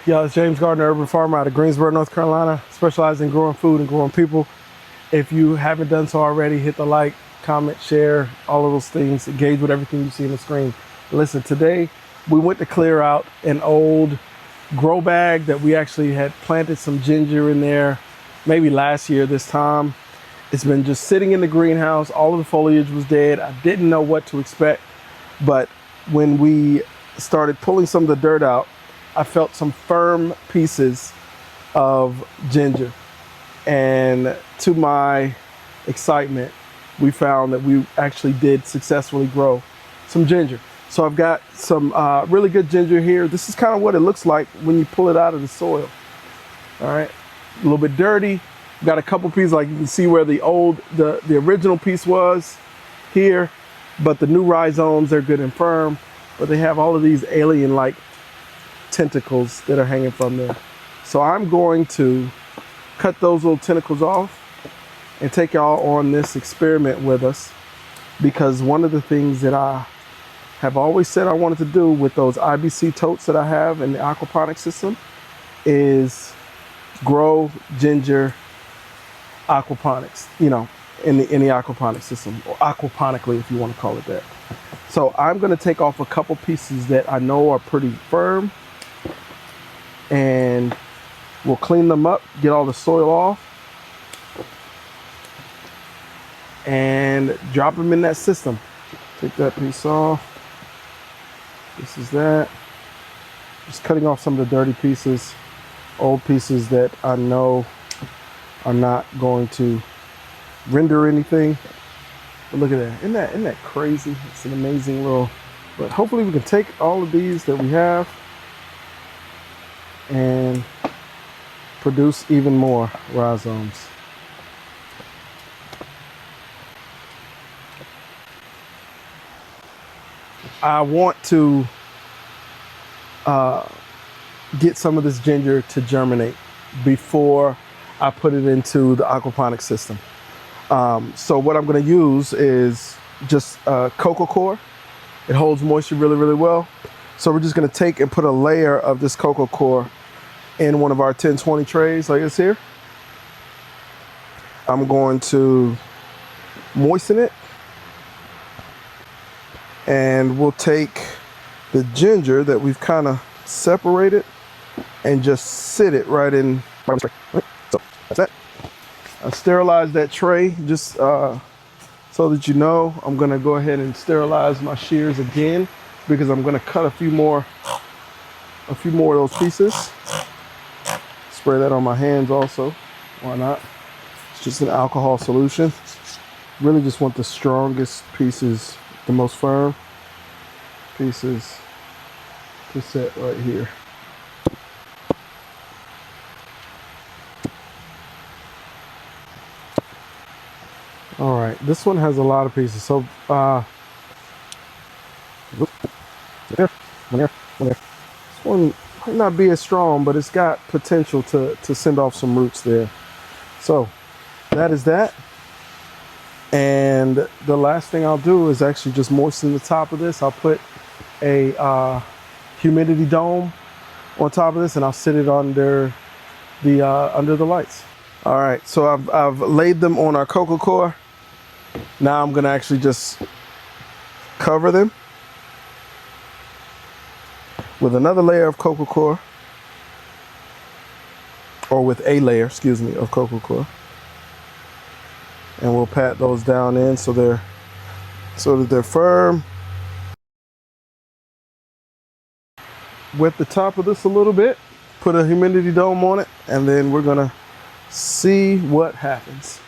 Yeah, it's James Gardner, urban farmer out of Greensboro, North Carolina, specialized in growing food and growing people. If you haven't done so already, hit the like, comment, share, all of those things. Engage with everything you see on the screen. Listen, today we went to clear out an old grow bag that we actually had planted some ginger in there, maybe last year this time. It's been just sitting in the greenhouse. All of the foliage was dead. I didn't know what to expect, but when we started pulling some of the dirt out, I felt some firm pieces of ginger. And to my excitement, we found that we actually did successfully grow some ginger. So I've got some really good ginger here. This is kind of what it looks like when you pull it out of the soil. All right, a little bit dirty. Got a couple pieces, like you can see where the original piece was here, but the new rhizomes, they're good and firm, but they have all of these alien-like tentacles that are hanging from there. So I'm going to cut those little tentacles off and take y'all on this experiment with us, because one of the things that I have always said I wanted to do with those IBC totes that I have in the aquaponics system is grow ginger aquaponics, in the aquaponics system, or aquaponically if you want to call it that. So I'm going to take off a couple pieces that I know are pretty firm, and we'll clean them up, get all the soil off, and drop them in that system. Take that piece off. This is that. Just cutting off some of the dirty pieces, old pieces that I know are not going to render anything. But look at that. Isn't that crazy? It's an amazing little, but hopefully we can take all of these that we have and produce even more rhizomes. I want to get some of this ginger to germinate before I put it into the aquaponics system. So what I'm going to use is just coco coir. It holds moisture really, really well. So we're just going to take and put a layer of this coco coir in one of our 1020 trays like this here. I'm going to moisten it, and we'll take the ginger that we've kind of separated and just sit it right in. So that's that. I sterilized that tray just so that you know. I'm gonna go ahead and sterilize my shears again, because I'm gonna cut a few more of those pieces. Spray that on my hands also. Why not? It's just an alcohol solution. Really just want the strongest pieces, the most firm pieces to set right here. All right, this one has a lot of pieces. So, this one might not be as strong, but it's got potential to send off some roots there. So, that is that. And the last thing I'll do is actually just moisten the top of this. I'll put a humidity dome on top of this, and I'll sit it under the lights. All right, so I've laid them on our coco coir. Now I'm gonna actually just cover them with another layer of coco coir, or with a layer, excuse me, of coco coir. And we'll pat those down in so that they're firm. Wet the top of this a little bit, put a humidity dome on it, and then we're gonna see what happens.